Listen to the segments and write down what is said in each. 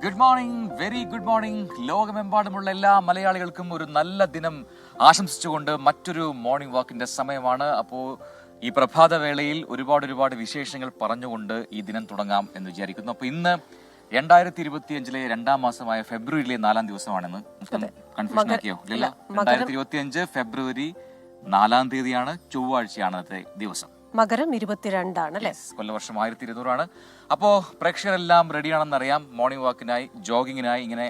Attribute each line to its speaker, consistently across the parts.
Speaker 1: Good morning, very good morning. ലോകമെമ്പാടുമുള്ള എല്ലാ മലയാളികൾക്കും ഒരു നല്ല ദിനം ആശംസിച്ചുകൊണ്ട് മറ്റൊരു മോർണിംഗ് വാക്കിന്റെ സമയമാണ്. അപ്പോൾ ഈ പ്രഭാതവേളയിൽ ഒരുപാട് വിശേഷങ്ങൾ പറഞ്ഞുകൊണ്ട് ഈ ദിനം തുടങ്ങാം എന്ന് വിചാരിക്കുന്നു. അപ്പോൾ ഇന്ന് 2025 രണ്ടാം മാസമായ ഫെബ്രുവരിയിലെ 4-ാം ദിവസമാണെന്ന് കൺഫ്യൂഷൻ ആക്കിയോ? ഇല്ല, 2025 ഫെബ്രുവരി 4-ാം തീയതിയാണ്, ചൊവ്വാഴ്ചയാണ് അന്നത്തെ ദിവസം.
Speaker 2: മകരം 22 ആണ് അല്ലേ?
Speaker 1: കൊല്ലവർഷം 1200 അപ്പോ പ്രേക്ഷകരെല്ലാം റെഡിയാണെന്നറിയാം. മോർണിംഗ് വാക്കിനായി, ജോഗിങ്ങിനായി ഇങ്ങനെ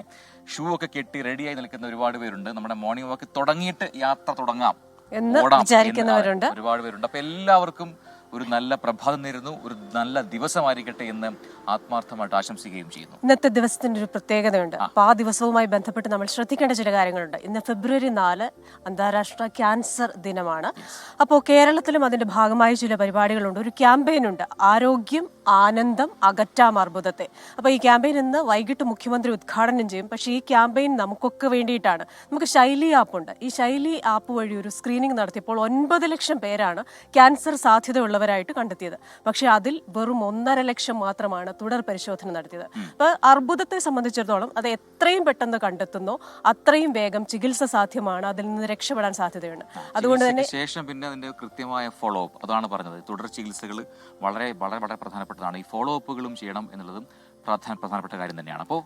Speaker 1: ഷൂ ഒക്കെ കെട്ടി റെഡിയായി നിൽക്കുന്ന ഒരുപാട് പേരുണ്ട്. നമ്മുടെ മോർണിംഗ് വാക്ക് തുടങ്ങിയിട്ട് യാത്ര തുടങ്ങാം
Speaker 2: എന്ന് വിചാരിക്കുന്നവരുണ്ട്,
Speaker 1: ഒരുപാട് പേരുണ്ട്. അപ്പൊ എല്ലാവർക്കും ഒരു നല്ല പ്രഭാതം നേരുന്നു, ഒരു നല്ല ദിവസമായിരിക്കട്ടെ എന്ന് ആത്മാർത്ഥമായിട്ട് ആശംസിക്കുകയും ചെയ്യുന്നു.
Speaker 2: ഇന്നത്തെ ദിവസത്തിന്റെ ഒരു പ്രത്യേകതയുണ്ട്. അപ്പൊ ആ ദിവസവുമായി ബന്ധപ്പെട്ട് നമ്മൾ ശ്രദ്ധിക്കേണ്ട ചില കാര്യങ്ങളുണ്ട്. ഇന്ന് ഫെബ്രുവരി 4 അന്താരാഷ്ട്ര ക്യാൻസർ ദിനമാണ്. അപ്പോൾ കേരളത്തിലും അതിന്റെ ഭാഗമായ ചില പരിപാടികളുണ്ട്. ഒരു ക്യാമ്പയിൻ ഉണ്ട്, ആരോഗ്യം ആനന്ദം അകറ്റാം അർബുദത്തെ. അപ്പോൾ ഈ ക്യാമ്പയിൻ ഇന്ന് വൈകിട്ട് മുഖ്യമന്ത്രി ഉദ്ഘാടനം ചെയ്യും. പക്ഷേ ഈ ക്യാമ്പയിൻ നമുക്കൊക്കെ വേണ്ടിയിട്ടാണ്. നമുക്ക് ശൈലി ആപ്പുണ്ട്. ഈ ശൈലി ആപ്പ് വഴി ഒരു സ്ക്രീനിങ് നടത്തിയപ്പോൾ 9 ലക്ഷം പേരാണ് ക്യാൻസർ സാധ്യതയുള്ളവരായിട്ട് കണ്ടെത്തിയത്. പക്ഷെ അതിൽ വെറും 1.5 ലക്ഷം മാത്രമാണ് തുടർ പരിശോധന നടത്തിയത്. അപ്പോൾ അർബുദത്തെ സംബന്ധിച്ചിടത്തോളം അത് എത്രയും പെട്ടെന്ന് കണ്ടെത്തുന്നോ അത്രയും വേഗം ചികിത്സ സാധ്യമാണ്, അതിൽ നിന്ന് രക്ഷപ്പെടാൻ സാധ്യതയുണ്ട്. അതുകൊണ്ട് തന്നെ
Speaker 1: ശേഷം പിന്നെ അതിന്റെ കൃത്യമായ ഫോളോ അപ്പ്, അതാണ് പറഞ്ഞത്. തുടർ ചികിത്സകൾ വളരെ വളരെ വളരെ പ്രധാനപ്പെട്ടതാണ്. ഈ ഫോളോ അപ്പുകളും ചെയ്യണം എന്നുള്ളതും പ്രധാനപ്പെട്ട കാര്യം തന്നെയാണ്. അപ്പോൾ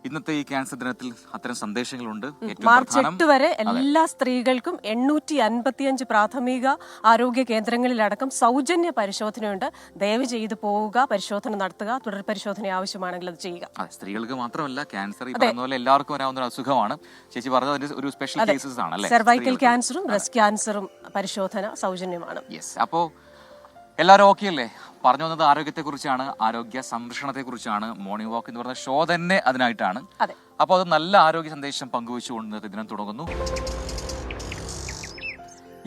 Speaker 1: ഇന്നത്തെ ഈ ക്യാൻസർ ദിനത്തിൽ അത്തരം സന്ദേശങ്ങളുണ്ട്.
Speaker 2: മാർച്ച് 8 വരെ എല്ലാ സ്ത്രീകൾക്കും 855 പ്രാഥമിക ആരോഗ്യ കേന്ദ്രങ്ങളിലടക്കം സൗജന്യ പരിശോധനയുണ്ട്. ദയവ് ചെയ്ത് പോവുക, പരിശോധന നടത്തുക, തുടർ പരിശോധന ആവശ്യമാണെങ്കിൽ അത് ചെയ്യുക.
Speaker 1: സ്ത്രീകൾക്ക് മാത്രമല്ല, ക്യാൻസർ ഈ പറഞ്ഞ പോലെ എല്ലാവർക്കും വരാവുന്ന ഒരു അസുഖമാണ്. ചേച്ചി പറഞ്ഞത് അതിന്റെ ഒരു സ്പെഷ്യൽ കേസസ് ആണ് അല്ലേ?
Speaker 2: സെർവൈക്കൽ ക്യാൻസറും ബ്രസ്റ്റ് ക്യാൻസറും പരിശോധന സൗജന്യമാണ്.
Speaker 1: യെസ്. അപ്പോൾ എല്ലാവരും ഓക്കെ അല്ലേ? പറഞ്ഞു വന്നത് ആരോഗ്യത്തെക്കുറിച്ചാണ്, ആരോഗ്യ സംരക്ഷണത്തെക്കുറിച്ചാണ്. മോർണിംഗ് വാക്ക് എന്ന് പറഞ്ഞ ഷോ തന്നെ അതിനായിട്ടാണ്. അപ്പോൾ അത് നല്ല ആരോഗ്യ സന്ദേശം പങ്കുവെച്ചുകൊണ്ട് ദിനം തുടങ്ങുന്നു.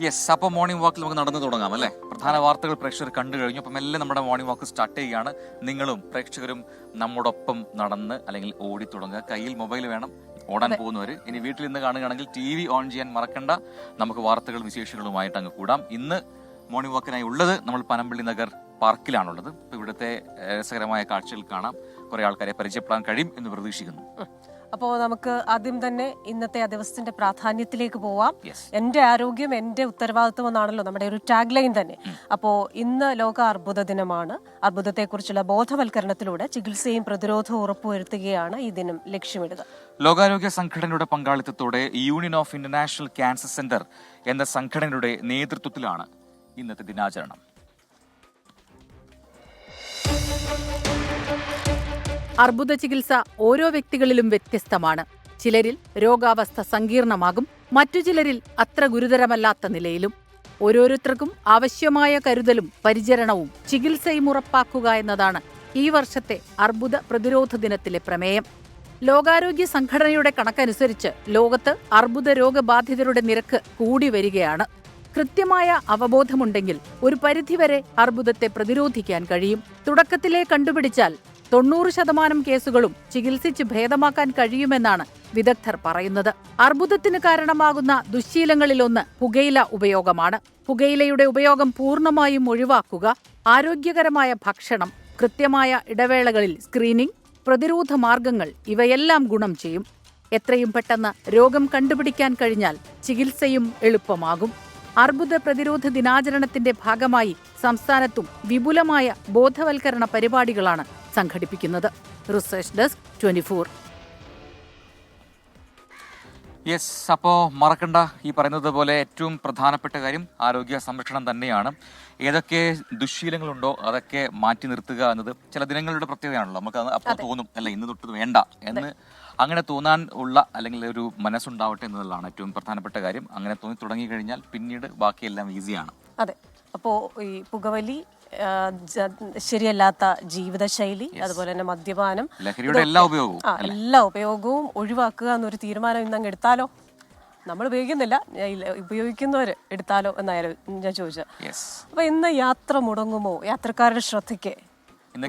Speaker 1: യെസ്. അപ്പോൾ മോർണിംഗ് വാക്കിൽ നമുക്ക് നടന്നു തുടങ്ങാം അല്ലേ? പ്രധാന വാർത്തകൾ പ്രേക്ഷകർ കണ്ടു കഴിഞ്ഞു. അപ്പം എല്ലാം നമ്മുടെ മോർണിംഗ് വാക്ക് സ്റ്റാർട്ട് ചെയ്യുകയാണ്. നിങ്ങളും പ്രേക്ഷകരും നമ്മോടൊപ്പം നടന്ന് അല്ലെങ്കിൽ ഓടി തുടങ്ങുക. കയ്യിൽ മൊബൈൽ വേണം, ഓടാൻ പോകുന്നവര്. ഇനി വീട്ടിൽ നിന്ന് കാണുകയാണെങ്കിൽ TV ഓൺ ചെയ്യാൻ മറക്കണ്ട. നമുക്ക് വാർത്തകളും വിശേഷങ്ങളുമായിട്ട് അങ്ങ് കൂടാം. ഇന്ന് മോർണിംഗ് വാക്കിനായി ഉള്ളത് നമ്മൾ പനമ്പള്ളി നഗർ പാർക്കിലാണുള്ളത്. അപ്പോൾ ഇവിടുത്തെ രസകരമായ കാഴ്ചകൾ കാണാം, കുറെ ആൾക്കാരെ പരിചയപ്പെടാൻ കഴിയും എന്ന് പ്രതീക്ഷിക്കുന്നു.
Speaker 2: അപ്പോൾ നമുക്ക് ആദ്യം തന്നെ ഇന്നത്തെ ആ ദിവസത്തിന്റെ പ്രാധാന്യത്തിലേക്ക് പോവാം. എന്റെ ആരോഗ്യം എന്റെ ഉത്തരവാദിത്വം എന്നാണല്ലോ നമ്മുടെ ഒരു ടാഗ് ലൈൻ തന്നെ. അപ്പോൾ ഇന്ന് ലോക അർബുദ ദിനമാണ്. അർബുദത്തെക്കുറിച്ചുള്ള ബോധവൽക്കരണത്തിലൂടെ ചികിത്സയും പ്രതിരോധവും ഉറപ്പുവരുത്തുകയാണ് ഈ ദിനം ലക്ഷ്യമിടുക.
Speaker 1: ലോകാരോഗ്യ സംഘടനയുടെ പങ്കാളിത്തത്തോടെ union of international cancer centre എന്ന സംഘടനയുടെ നേതൃത്വത്തിലാണ് ഇന്നത്തെ ദിനാചരണം.
Speaker 3: അർബുദ ചികിത്സ ഓരോ വ്യക്തികളിലും വ്യത്യസ്തമാണ്. ചിലരിൽ രോഗാവസ്ഥ സങ്കീർണമാകും, മറ്റു ചിലരിൽ അത്ര ഗുരുതരമല്ലാത്ത നിലയിലും. ഓരോരുത്തർക്കും ആവശ്യമായ കരുതലും പരിചരണവും ചികിത്സയും ഉറപ്പാക്കുക എന്നതാണ് ഈ വർഷത്തെ അർബുദ പ്രതിരോധ ദിനത്തിലെ പ്രമേയം. ലോകാരോഗ്യ സംഘടനയുടെ കണക്കനുസരിച്ച് ലോകത്ത് അർബുദ രോഗബാധിതരുടെ നിരക്ക് കൂടി വരികയാണ്. കൃത്യമായ അവബോധമുണ്ടെങ്കിൽ ഒരു പരിധിവരെ അർബുദത്തെ പ്രതിരോധിക്കാൻ കഴിയും. തുടക്കത്തിലേ കണ്ടുപിടിച്ചാൽ 90% കേസുകളും ചികിത്സിച്ച് ഭേദമാക്കാൻ കഴിയുമെന്നാണ് വിദഗ്ധർ പറയുന്നത്. അർബുദത്തിന് കാരണമാകുന്ന ദുശ്ശീലങ്ങളിലൊന്ന് പുകയില ഉപയോഗമാണ്. പുകയിലയുടെ ഉപയോഗം പൂർണ്ണമായും ഒഴിവാക്കുക, ആരോഗ്യകരമായ ഭക്ഷണം, കൃത്യമായ ഇടവേളകളിൽ സ്ക്രീനിംഗ്, പ്രതിരോധ മാർഗങ്ങൾ ഇവയെല്ലാം ഗുണം ചെയ്യും. എത്രയും പെട്ടെന്ന് രോഗം കണ്ടുപിടിക്കാൻ കഴിഞ്ഞാൽ ചികിത്സയും എളുപ്പമാകും. അർബുദ പ്രതിരോധ ദിനാചരണത്തിന്റെ ഭാഗമായി സംസ്ഥാനത്തും വിപുലമായ ബോധവൽക്കരണ പരിപാടികളാണ് സംഘടിപ്പിക്കുന്നത്. Research desk 24.
Speaker 1: യെസ്. അപ്പോൾ മറക്കണ്ട, ഈ പറയുന്നത് പോലെ ഏറ്റവും പ്രധാനപ്പെട്ട കാര്യം ആരോഗ്യ സംരക്ഷണം തന്നെയാണ്. ഏതൊക്കെ ദുശ്ശീലങ്ങളുണ്ടോ അതൊക്കെ മാറ്റി നിർത്തുക എന്നത് ചില ദിനങ്ങളുടെ പ്രത്യേകതയാണല്ലോ. നമുക്ക് അപ്പോൾ തോന്നും അല്ല ഇന്ന് തൊട്ട് വേണ്ട എന്ന്. അങ്ങനെ തോന്നാൻ ഉള്ള അല്ലെങ്കിൽ ഒരു മനസ്സുണ്ടാവട്ടെ എന്നുള്ളതാണ് ഏറ്റവും പ്രധാനപ്പെട്ട കാര്യം. അങ്ങനെ തോന്നി തുടങ്ങി കഴിഞ്ഞാൽ പിന്നീട് ബാക്കിയെല്ലാം ഈസിയാണ്.
Speaker 2: അതെ. അപ്പോൾ ഈ പുകവലി, ശരിയല്ലാത്ത ജീവിതശൈലി, അതുപോലെ തന്നെ മദ്യപാനം,
Speaker 1: ലഹരിയുടെ എല്ലാ
Speaker 2: ഉപയോഗവും ഒഴിവാക്കുക എന്നൊരു തീരുമാനം ഇന്നങ്ങ് എടുത്താലോ? നമ്മൾ ഉപയോഗിക്കുന്നില്ല, ഉപയോഗിക്കുന്നവർ എടുത്താലോ എന്നായിരുന്നു ഞാൻ ചോദിച്ചത്. അപ്പൊ ഇന്ന് യാത്ര മുടങ്ങുമോ? യാത്രക്കാരുടെ ശ്രദ്ധയ്ക്ക്
Speaker 1: ഇന്ന്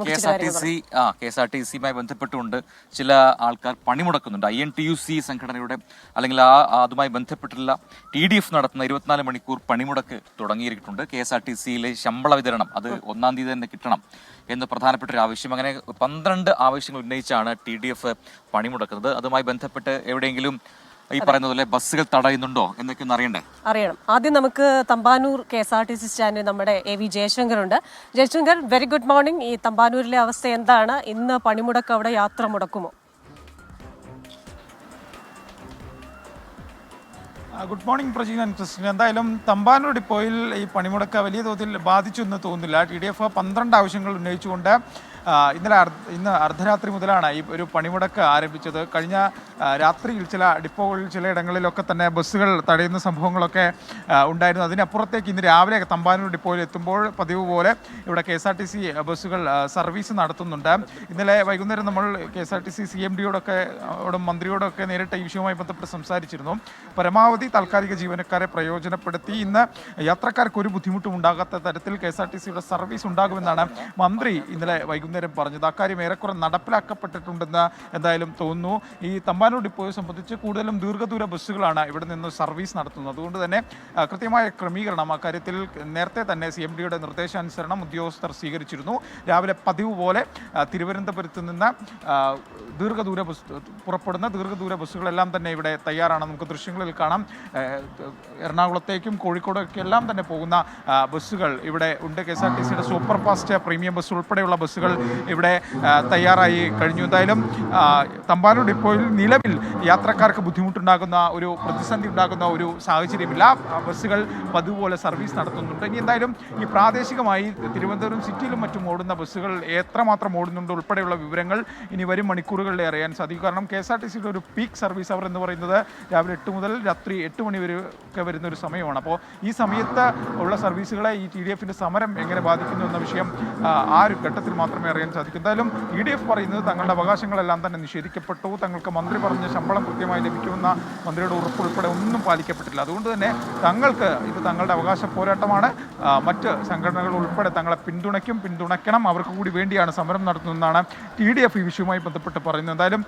Speaker 1: KSRTC-യുമായി ബന്ധപ്പെട്ടുകൊണ്ട് ചില ആൾക്കാർ പണിമുടക്കുന്നുണ്ട്. INTUC സംഘടനയുടെ അല്ലെങ്കിൽ അതുമായി ബന്ധപ്പെട്ടുള്ള TDF നടത്തുന്ന 24 മണിക്കൂർ പണിമുടക്ക് തുടങ്ങിയിരിട്ടുണ്ട്. KSRTC-യിലെ ശമ്പള വിതരണം അത് 1-ാം തീയതി തന്നെ കിട്ടണം എന്ന് പ്രധാനപ്പെട്ട ഒരു ആവശ്യം. അങ്ങനെ 12 ആവശ്യങ്ങൾ ഉന്നയിച്ചാണ് TDF പണിമുടക്കുന്നത്. അതുമായി ബന്ധപ്പെട്ട് എവിടെയെങ്കിലും ഈ പറയുന്ന പോലെ ബസ്സുകൾ തടയുന്നുണ്ടോ എന്നൊക്കെ ഒന്ന് അറിയണം.
Speaker 2: ആദ്യം നമുക്ക് തമ്പാനൂർ KSRTC സ്റ്റാൻഡിൽ നമ്മുടെ AV ജയശങ്കർ ഉണ്ട്. Jayashankar, very good morning. ഈ തമ്പാനൂരിലെ അവസ്ഥ എന്താണ്? ഇന്ന് പണിമുടക്ക് അവിടെ യാത്ര മുടക്കുമോ?
Speaker 4: Good morning Prajin and Christine. എന്തായാലും തമ്പാനൂർ ഡിപ്പോയിൽ ഈ പണിമുടക്ക് വലിയ തോതിൽ ബാധിച്ചു എന്ന് തോന്നുന്നില്ല. TDF 12 ആവശ്യങ്ങൾ ഉന്നയിച്ചുകൊണ്ട് ഇന്ന് അർദ്ധരാത്രി മുതലാണ് ഈ ഒരു പണിമുടക്ക് ആരംഭിച്ചത്. കഴിഞ്ഞ രാത്രിയിൽ ചില ഡിപ്പോകളിൽ ചിലയിടങ്ങളിലൊക്കെ തന്നെ ബസ്സുകൾ തടയുന്ന സംഭവങ്ങളൊക്കെ ഉണ്ടായിരുന്നു. അതിനപ്പുറത്തേക്ക് ഇന്ന് രാവിലെ തമ്പാനൂർ ഡിപ്പോയിൽ എത്തുമ്പോൾ പതിവ് പോലെ ഇവിടെ KSRTC ബസ്സുകൾ സർവീസ് നടത്തുന്നുണ്ട്. ഇന്നലെ വൈകുന്നേരം നമ്മൾ KSRTC CMD-യോടൊക്കെ മന്ത്രിയോടൊക്കെ നേരിട്ട് ഈ വിഷയവുമായി ബന്ധപ്പെട്ട് സംസാരിച്ചിരുന്നു. പരമാവധി താൽക്കാലിക ജീവനക്കാരെ പ്രയോജനപ്പെടുത്തി ഇന്ന് യാത്രക്കാർക്ക് ഒരു ബുദ്ധിമുട്ടും ഉണ്ടാകാത്ത തരത്തിൽ KSRTC-യുടെ സർവീസ് ഉണ്ടാകുമെന്നാണ് മന്ത്രി ഇന്നലെ വൈകുന്നേരം പറഞ്ഞത്. അക്കാര്യം ഏറെക്കുറെ നടപ്പിലാക്കപ്പെട്ടിട്ടുണ്ടെന്ന് എന്തായാലും തോന്നുന്നു. ഈ തമ്പാനൂർ ഡിപ്പോയെ സംബന്ധിച്ച് കൂടുതലും ദീർഘദൂര ബസ്സുകളാണ് ഇവിടെ നിന്ന് സർവീസ് നടത്തുന്നത്. അതുകൊണ്ട് തന്നെ കൃത്യമായ ക്രമീകരണം അക്കാര്യത്തിൽ നേരത്തെ തന്നെ CMD-യുടെ നിർദ്ദേശാനുസരണം ഉദ്യോഗസ്ഥർ സ്വീകരിച്ചിരുന്നു. രാവിലെ പതിവ് പോലെ തിരുവനന്തപുരത്ത് നിന്ന് പുറപ്പെടുന്ന ദീർഘദൂര ബസ്സുകളെല്ലാം തന്നെ ഇവിടെ തയ്യാറാണ്. നമുക്ക് ദൃശ്യങ്ങളിൽ കാണാം. എറണാകുളത്തേക്കും കോഴിക്കോടേക്കും എല്ലാം തന്നെ പോകുന്ന ബസ്സുകൾ ഇവിടെ ഉണ്ട്. KSRTC-യുടെ സൂപ്പർ ഫാസ്റ്റ് പ്രീമിയം ബസ് ഉൾപ്പെടെയുള്ള ബസ്സുകൾ ഇവിടെ തയ്യാറായി കഴിഞ്ഞു. എന്തായാലും തമ്പാനൂർ ഡിപ്പോയിൽ നിലവിൽ യാത്രക്കാർക്ക് ബുദ്ധിമുട്ടുണ്ടാകുന്ന പ്രതിസന്ധി ഉണ്ടാകുന്ന ഒരു സാഹചര്യമില്ല. ബസ്സുകൾ പതിവുപോലെ സർവീസ് നടത്തുന്നുണ്ട്. ഇനി എന്തായാലും ഈ പ്രാദേശികമായി തിരുവനന്തപുരം സിറ്റിയിലും മറ്റും ഓടുന്ന ബസ്സുകൾ എത്രമാത്രം ഓടുന്നുണ്ട് ഉൾപ്പെടെയുള്ള വിവരങ്ങൾ ഇനി വരും മണിക്കൂറുകളിൽ അറിയാൻ സാധിക്കും. കാരണം KSRTC-യുടെ ഒരു പീക്ക് സർവീസ് അവർ എന്ന് പറയുന്നത് രാവിലെ 8 മുതൽ രാത്രി 8 മണി വരെ ഒക്കെ വരുന്ന ഒരു സമയമാണ്. അപ്പോൾ ഈ സമയത്ത് ഉള്ള സർവീസുകളെ ഈ TDF-ന്റെ സമരം എങ്ങനെ ബാധിക്കുന്നു എന്ന വിഷയം ആ ഒരു ഘട്ടത്തിൽ മാത്രമേ അറിയാൻ സാധിക്കൂ. എന്തായാലും TDF പറയുന്നത് തങ്ങളുടെ അവകാശങ്ങളെല്ലാം തന്നെ നിഷേധിക്കപ്പെട്ടു. തങ്ങൾക്ക് മന്ത്രി പറഞ്ഞ ശമ്പളം കൃത്യമായി ലഭിക്കുമെന്ന മന്ത്രിയുടെ ഉറപ്പ് ഉൾപ്പെടെ ഒന്നും പാലിക്കപ്പെട്ടില്ല. അതുകൊണ്ട് തന്നെ ഇത് തങ്ങളുടെ അവകാശ പോരാട്ടമാണ്. മറ്റ് സംഘടനകൾ ഉൾപ്പെടെ തങ്ങളെ പിന്തുണയ്ക്കണം, അവർക്ക് കൂടി വേണ്ടിയാണ് സമരം നടത്തുന്നതെന്നാണ് TDF ഈ വിഷയവുമായി ബന്ധപ്പെട്ട് പറയുന്നത്. എന്തായാലും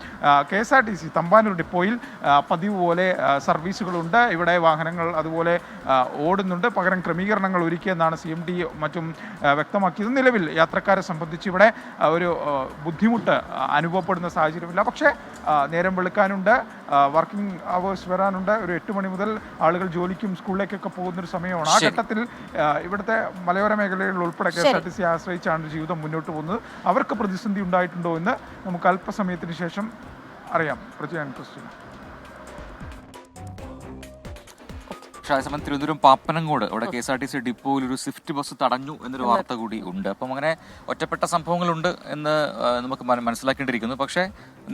Speaker 4: KSRTC തമ്പാനൂർ ഡിപ്പോയിൽ പതിവ് പോലെ സർവീസുകളുണ്ട്. ഇവിടെ വാഹനങ്ങൾ അതുപോലെ ഓടുന്നുണ്ട്. പകരം ക്രമീകരണങ്ങൾ ഒരുക്കിയെന്നാണ് CMD മറ്റും വ്യക്തമാക്കിയത്. നിലവിൽ യാത്രക്കാരെ സംബന്ധിച്ച് ഇവിടെ ഒരു ബുദ്ധിമുട്ട് അനുഭവപ്പെടുന്ന സാഹചര്യമില്ല. പക്ഷേ നേരം വെളുക്കാനുണ്ട്, വർക്കിംഗ് അവേഴ്സ് വരാനുണ്ട്. ഒരു 8 മണി മുതൽ ആളുകൾ ജോലിക്കും സ്കൂളിലേക്കൊക്കെ പോകുന്നൊരു സമയമാണ്. ആ ഘട്ടത്തിൽ ഇവിടുത്തെ മലയോര മേഖലകളിൽ ഉൾപ്പെടെ KSRTC ആശ്രയിച്ചാണ് ജീവിതം മുന്നോട്ട് പോകുന്നത്. അവർക്ക് പ്രതിസന്ധി ഉണ്ടായിട്ടുണ്ടോ എന്ന് നമുക്ക് അല്പസമയത്തിന് ശേഷം അറിയാം. ക്രിസ്ത്യൻ.
Speaker 1: അതേസമയം തിരുവനന്തപുരം പാപ്പനംകോട് അവിടെ KSRTC ഡിപ്പോയിൽ ഒരു സ്വിഫ്റ്റ് ബസ് തടഞ്ഞു എന്നൊരു വാർത്ത കൂടി ഉണ്ട്. അപ്പം അങ്ങനെ ഒറ്റപ്പെട്ട സംഭവങ്ങളുണ്ട് എന്ന് നമുക്ക് മനസ്സിലാക്കേണ്ടിയിരിക്കുന്നു. പക്ഷേ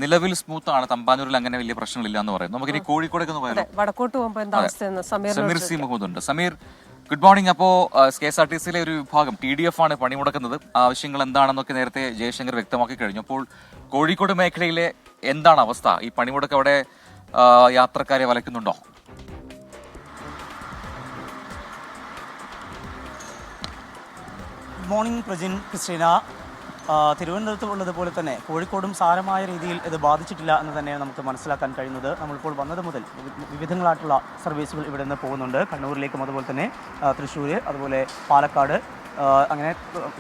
Speaker 1: നിലവിൽ സ്മൂത്ത് ആണ്. തമ്പാനൂരിൽ അങ്ങനെ വലിയ പ്രശ്നങ്ങളില്ല എന്ന് പറയുന്നു. നമുക്കിനി കോഴിക്കോടേക്ക് പോയാലോ? സമീർ C. മുഹമ്മദ് ഉണ്ട്. Sameer, good morning. അപ്പോൾ KSRTC-യിലെ ഒരു വിഭാഗം TDF ആണ് പണിമുടക്കുന്നത്. ആവശ്യങ്ങൾ എന്താണെന്നൊക്കെ നേരത്തെ ജയശങ്കർ വ്യക്തമാക്കി കഴിഞ്ഞു. അപ്പോൾ കോഴിക്കോട് മേഖലയിലെ എന്താണ് അവസ്ഥ? ഈ പണിമുടക്ക് അവിടെ യാത്രക്കാരെ വലയ്ക്കുന്നുണ്ടോ?
Speaker 5: Good morning Prajin, Christina. തിരുവനന്തപുരത്തുള്ളതുപോലെ തന്നെ കോഴിക്കോടും സാരമായ രീതിയിൽ ഇത് ബാധിച്ചിട്ടില്ല എന്ന് തന്നെയാണ് നമുക്ക് മനസ്സിലാക്കാൻ കഴിയുന്നത്. നമ്മളിപ്പോൾ വന്നത് മുതൽ വിവിധങ്ങളായിട്ടുള്ള സർവീസുകൾ ഇവിടെ നിന്ന് പോകുന്നുണ്ട്. കണ്ണൂരിലേക്കും അതുപോലെ തന്നെ തൃശ്ശൂർ, അതുപോലെ പാലക്കാട്, അങ്ങനെ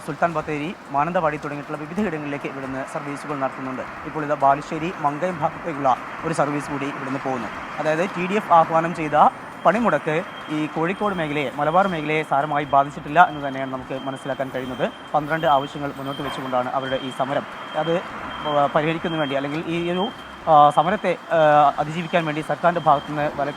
Speaker 5: സുൽത്താൻ ബത്തേരി, മാനന്തവാടി തുടങ്ങിയിട്ടുള്ള വിവിധ ഇടങ്ങളിലേക്ക് ഇവിടുന്ന് സർവീസുകൾ നടത്തുന്നുണ്ട്. ഇപ്പോൾ ഇത് ബാലുശ്ശേരി, മങ്കയം ഭാഗത്തേക്കുള്ള ഒരു സർവീസ് കൂടി ഇവിടുന്ന് പോകുന്നു. അതായത് TDF ആഹ്വാനം ചെയ്ത പണിമുടക്ക് ഈ കോഴിക്കോട് മേഖലയെ, മലബാർ മേഖലയെ സാരമായി ബാധിച്ചിട്ടില്ല എന്ന് തന്നെയാണ് നമുക്ക് മനസ്സിലാക്കാൻ കഴിയുന്നത്. 12 ആവശ്യങ്ങൾ മുന്നോട്ട് വെച്ചുകൊണ്ടാണ് അവരുടെ ഈ സമരം. അത് പരിഹരിക്കുന്നതിന് വേണ്ടി അല്ലെങ്കിൽ ഈ ഒരു സമരത്തെ അതിജീവിക്കാൻ വേണ്ടി സർക്കാരിൻ്റെ ഭാഗത്തു നിന്ന്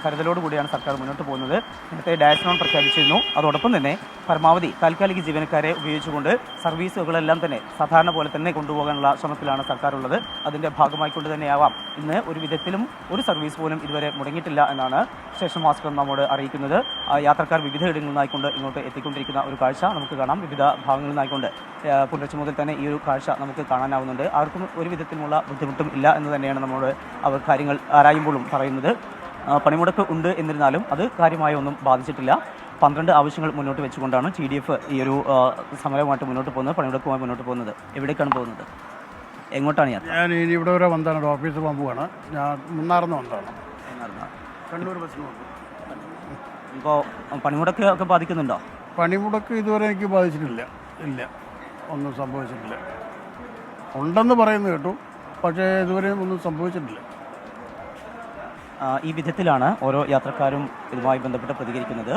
Speaker 5: കരുതലോടുകൂടിയാണ് സർക്കാർ മുന്നോട്ട് പോകുന്നത്. നേരത്തെ ഡയറക്ഷൻ പ്രഖ്യാപിച്ചിരുന്നു. അതോടൊപ്പം തന്നെ പരമാവധി താൽക്കാലിക ജീവനക്കാരെ ഉപയോഗിച്ചുകൊണ്ട് സർവീസുകളെല്ലാം തന്നെ സാധാരണ പോലെ തന്നെ കൊണ്ടുപോകാനുള്ള ശ്രമത്തിലാണ് സർക്കാർ ഉള്ളത്. അതിൻ്റെ ഭാഗമായിക്കൊണ്ട് തന്നെയാവാം ഇന്ന് ഒരു വിധത്തിലും ഒരു സർവീസ് പോലും ഇതുവരെ മുടങ്ങിയിട്ടില്ല എന്നാണ് സ്റ്റേഷൻ മാസ്റ്റർ നമ്മോട് അറിയിക്കുന്നത്. യാത്രക്കാർ വിവിധ ഇടങ്ങളിൽ നിന്നായിക്കൊണ്ട് ഇങ്ങോട്ട് എത്തിക്കൊണ്ടിരിക്കുന്ന ഒരു കാഴ്ച നമുക്ക് കാണാം. വിവിധ ഭാഗങ്ങളിൽ നിന്നായിക്കൊണ്ട് പുലർച്ചെ മുതൽ തന്നെ ഈ ഒരു കാഴ്ച നമുക്ക് കാണാനാവുന്നുണ്ട്. ആർക്കും ഒരു വിധത്തിലുമുള്ള ബുദ്ധിമുട്ടും ഇല്ല എന്ന് തന്നെയാണ് നമ്മളോട് അവർ കാര്യങ്ങൾ ആരായുമ്പോഴും പറയുന്നത്. പണിമുടക്ക് ഉണ്ട് എന്നിരുന്നാലും അത് കാര്യമായി ഒന്നും ബാധിച്ചിട്ടില്ല. 12 ആവശ്യങ്ങൾ മുന്നോട്ട് വെച്ചുകൊണ്ടാണ് TDF ഈ ഒരു സമരവുമായിട്ട് മുന്നോട്ട് പോകുന്നത്, പണിമുടക്കുമായി മുന്നോട്ട് പോകുന്നത്. എവിടേക്കാണ് പോകുന്നത്? എങ്ങോട്ടാണ് യാത്ര?
Speaker 6: ഞാൻ ഇനി ഇവിടെ വരെ വന്നാണ്, ഓഫീസിൽ പോകുമ്പോഴാണ്. ഞാൻ മുന്നാർന്ന് വന്നതാണ്, കണ്ണൂർ ബസ്സിന് വന്നു.
Speaker 5: ഇപ്പോൾ പണിമുടക്ക് ഒക്കെ ബാധിക്കുന്നുണ്ടോ?
Speaker 6: പണിമുടക്ക് ഇതുവരെ എനിക്ക് ബാധിച്ചിട്ടില്ല. ഇല്ല, ഒന്നും സംഭവിച്ചിട്ടില്ല. ഉണ്ടെന്ന് പറയുന്നത് കേട്ടു, പക്ഷേ ഇതുവരെ ഒന്നും സംഭവിച്ചിട്ടില്ല.
Speaker 5: ഈ വിധത്തിലാണ് ഓരോ യാത്രക്കാരും ഇതുമായി ബന്ധപ്പെട്ട് പ്രതികരിക്കുന്നത്.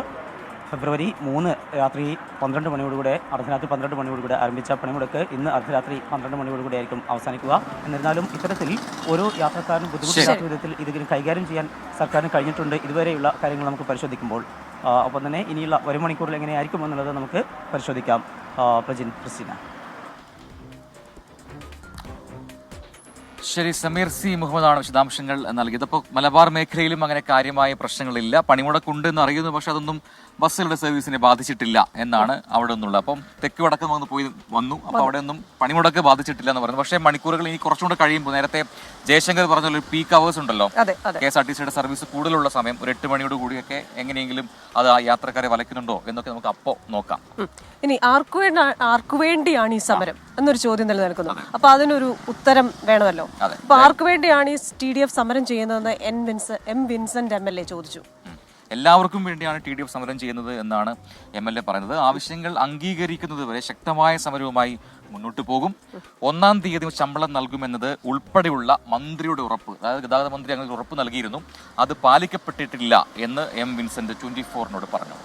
Speaker 5: ഫെബ്രുവരി 3 രാത്രി 12 മണിയോടുകൂടെ, അർദ്ധരാത്രി 12 മണിയോടുകൂടെ ആരംഭിച്ച പണിമുടക്ക് ഇന്ന് അർദ്ധരാത്രി 12 മണിയോടുകൂടെ ആയിരിക്കും അവസാനിക്കുക. എന്നിരുന്നാലും ഇത്തരത്തിൽ ഓരോ യാത്രക്കാരനും ബുദ്ധിമുട്ടില്ലാത്ത വിധത്തിൽ ഇത് കൈകാര്യം ചെയ്യാൻ സർക്കാരിന് കഴിഞ്ഞിട്ടുണ്ട് ഇതുവരെയുള്ള കാര്യങ്ങൾ നമുക്ക് പരിശോധിക്കുമ്പോൾ. ഒപ്പം തന്നെ ഇനിയുള്ള ഒരു മണിക്കൂറിൽ എങ്ങനെയായിരിക്കും എന്നുള്ളത് നമുക്ക് പരിശോധിക്കാം. പ്രജിൻ, ക്രിസ്റ്റീന.
Speaker 1: ശരി, സമീർ സി മുഹമ്മദാണ് വിശദാംശങ്ങൾ നൽകിയത്. അപ്പോൾ മലബാർ മേഖലയിലും അങ്ങനെ കാര്യമായ പ്രശ്നങ്ങളില്ല. പണിമുടക്കുണ്ട് എന്ന് അറിയുന്നു, പക്ഷെ അതൊന്നും ബസ്സുകളുടെ സർവീസിനെ ബാധിച്ചിട്ടില്ല എന്നാണ് അവിടെ നിന്നുള്ളത്. അപ്പം തെക്ക് വടക്കം വന്ന് പോയി വന്നു, അപ്പോൾ അവിടെ ഒന്നും പണിമുടക്ക് ബാധിച്ചിട്ടില്ല എന്ന് പറയുന്നു. പക്ഷേ മണിക്കൂറുകൾ ഇനി കുറച്ചുകൂടെ കഴിയുമ്പോൾ, നേരത്തെ ജയശങ്കർ പറഞ്ഞ ഒരു പീക്ക് അവേഴ്സ് ഉണ്ടല്ലോ, KSRTCയുടെ സർവീസ് കൂടുതലുള്ള സമയം, ഒരു 8 മണിയോട് കൂടിയൊക്കെ എങ്ങനെയെങ്കിലും അത് ആ യാത്രക്കാരെ വലയ്ക്കുന്നുണ്ടോ എന്നൊക്കെ നമുക്ക് അപ്പോൾ നോക്കാം.
Speaker 2: ഇനി ആർക്കു വേണ്ടിയാണ് ഈ സമരം എന്നൊരു ചോദ്യം നിലനിൽക്കുന്നു. അപ്പൊ അതിനൊരു ഉത്തരം വേണമല്ലോ. അപ്പൊ ആർക്കു വേണ്ടിയാണ് ഈ TDF സമരം ചെയ്യുന്നതെന്ന് എം വിൻസെന്റ് MLA ചോദിച്ചു.
Speaker 1: എല്ലാവർക്കും വേണ്ടിയാണ് TDF സമരം ചെയ്യുന്നത് എന്നാണ് MLA പറയുന്നത്. ആവശ്യങ്ങൾ അംഗീകരിക്കുന്നത് വരെ ശക്തമായ സമരവുമായി മുന്നോട്ട് പോകും. 1-ാം തീയതി ശമ്പളം നൽകുമെന്നത് ഉൾപ്പെടെയുള്ള മന്ത്രിയുടെ ഉറപ്പ്, അതായത് ഗതാഗത മന്ത്രി അങ്ങനെ ഉറപ്പ് നൽകിയിരുന്നു, അത് പാലിക്കപ്പെട്ടിട്ടില്ല എന്ന് എം വിൻസെന്റ് 24-നോട് പറഞ്ഞു.